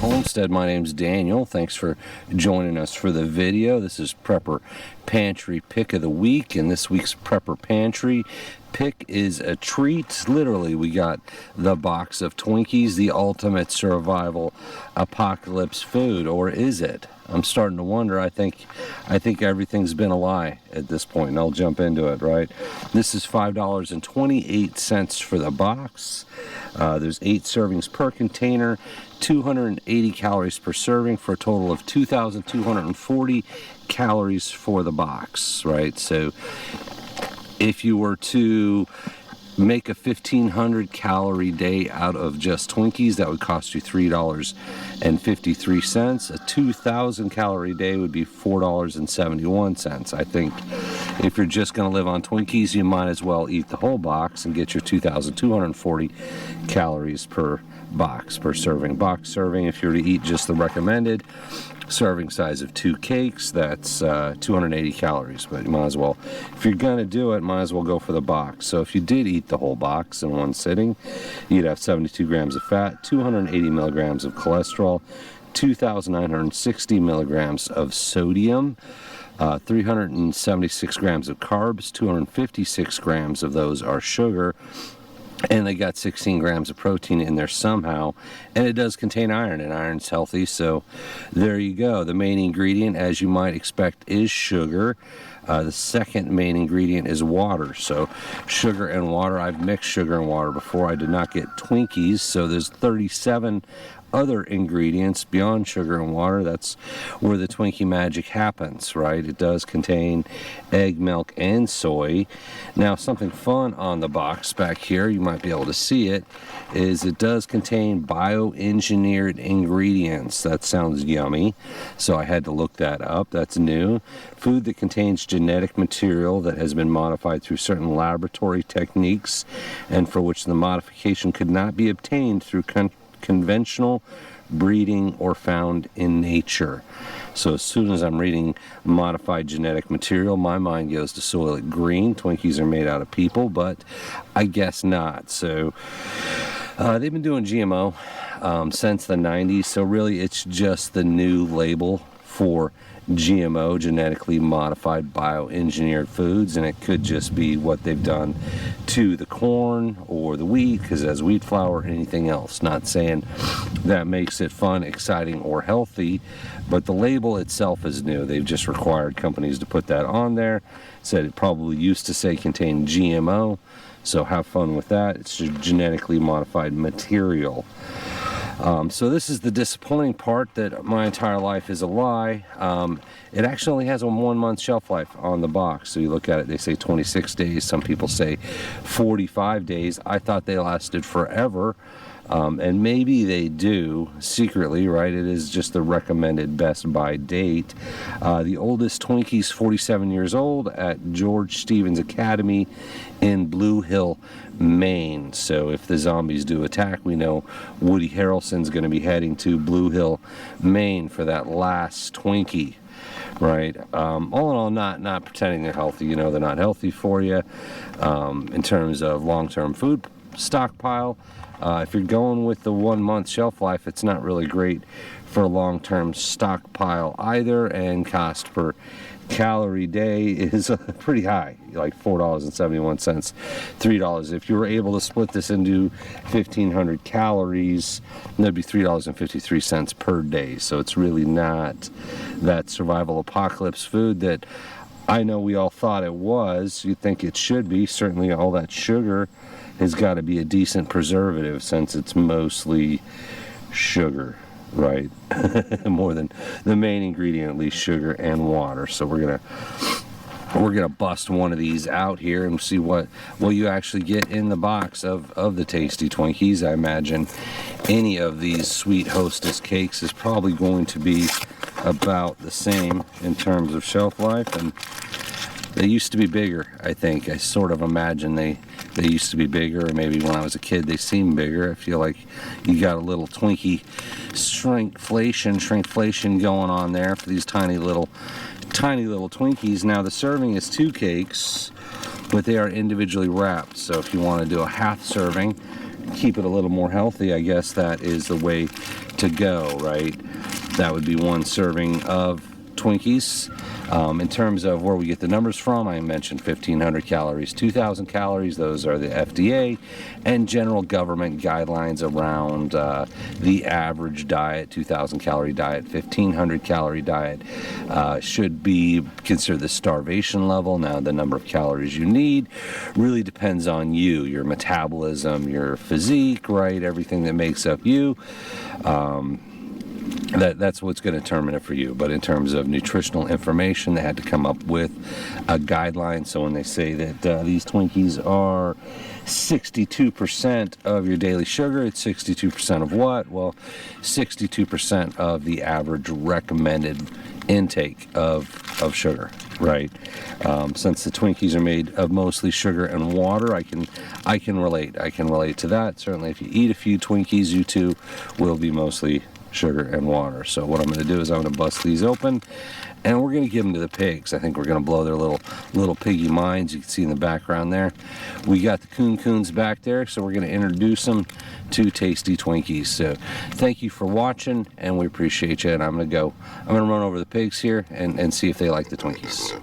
Homestead. My name's Daniel. Thanks for joining us for the video. This is Prepper Pantry Pick of the Week, and this week's Prepper Pantry pick is a treat. Literally, we got the box of Twinkies, the ultimate survival apocalypse food, or is it? I'm starting to wonder. I think everything's been a lie at this point, and I'll jump into it, right? This is $5.28 for the box. There's 8 servings per container, 280 calories per serving, for a total of 2,240 calories for the box, right? So if you were to make a 1,500 calorie day out of just Twinkies, that would cost you $3.53. A 2,000 calorie day would be $4.71. I think if you're just going to live on Twinkies, you might as well eat the whole box and get your 2,240 calories per box, per serving. Box serving, if you were to eat just the recommended serving size of 2 cakes, that's 280 calories, but you might as well, if you're gonna do it, might as well go for the box. So if you did eat the whole box in one sitting, you'd have 72 grams of fat, 280 milligrams of cholesterol, 2,960 milligrams of sodium, 376 grams of carbs, 256 grams of those are sugar, and they got 16 grams of protein in there somehow, and it does contain iron, and iron's healthy, so there you go. The main ingredient, as you might expect, is sugar. The second main ingredient is water. So sugar and water. I've mixed sugar and water before. I did not get Twinkies, so there's 37 other ingredients beyond sugar and water. That's where the Twinkie magic happens, right? It does contain egg, milk, and soy. Now, something fun on the box back here, you might be able to see it, is it does contain bioengineered ingredients. That sounds yummy, so I had to look that up. That's new. Food that contains genetic material that has been modified through certain laboratory techniques, and for which the modification could not be obtained through conventional breeding or found in nature. So as soon as I'm reading modified genetic material, my mind goes to Soylent Green. Twinkies are made out of people, but I guess not. So they've been doing GMO since the 90s, so really it's just the new label for GMO, genetically modified bioengineered foods, and it could just be what they've done to the corn or the wheat, because it has wheat flour, or anything else. Not saying that makes it fun, exciting, or healthy, but the label itself is new. They've just required companies to put that on there. Said it probably used to say contain GMO, so have fun with that. It's just genetically modified material. So this is the disappointing part, that my entire life is a lie. It actually only has a 1-month shelf life on the box. So you look at it, they say 26 days. Some people say 45 days. I thought they lasted forever. And maybe they do secretly, right? It is just the recommended best by date. The oldest Twinkie's 47 years old at George Stevens Academy in Blue Hill, Maine. So if the zombies do attack, we know Woody Harrelson's going to be heading to Blue Hill, Maine for that last Twinkie. Right. All in all, not pretending they're healthy. You know, they're not healthy for you in terms of long-term food stockpile. If you're going with the 1-month shelf life, it's not really great for a long-term stockpile either, and cost per calorie day is pretty high, like $4.71, $3. If you were able to split this into 1,500 calories, that'd be $3.53 per day. So it's really not that survival apocalypse food that I know we all thought it was. You'd think it should be. Certainly all that sugar has got to be a decent preservative, since it's mostly sugar, right? More than the main ingredient, at least, sugar and water. So we're gonna bust one of these out here and see what you actually get in the box of the tasty Twinkies. I imagine any of these Sweet Hostess cakes is probably going to be about the same in terms of shelf life, and they used to be bigger, I think. I sort of imagine they used to be bigger, or maybe when I was a kid they seemed bigger. I feel like you got a little Twinkie shrinkflation going on there for these tiny little Twinkies. Now the serving is 2 cakes, but they are individually wrapped. So if you want to do a half serving, keep it a little more healthy, I guess that is the way to go, right? That would be 1 serving of Twinkies. In terms of where we get the numbers from, I mentioned 1,500 calories, 2,000 calories. Those are the FDA and general government guidelines around the average diet. 2,000 calorie diet, 1,500 calorie diet should be considered the starvation level. Now, the number of calories you need really depends on you, your metabolism, your physique, right? Everything that makes up you. That's what's going to determine it for you. But in terms of nutritional information, they had to come up with a guideline. So when they say that these Twinkies are 62% of your daily sugar, it's 62% of what? Well, 62% of the average recommended intake of sugar, right? Since the Twinkies are made of mostly sugar and water, I can relate to that. Certainly if you eat a few Twinkies, you too will be mostly sugar and water. So what I'm going to do is I'm going to bust these open, and we're going to give them to the pigs. I think we're going to blow their little piggy minds. You can see in the background there. We got the coons back there, so we're going to introduce them to tasty Twinkies. So thank you for watching, and we appreciate you. And I'm going to run over the pigs here and see if they like the Twinkies.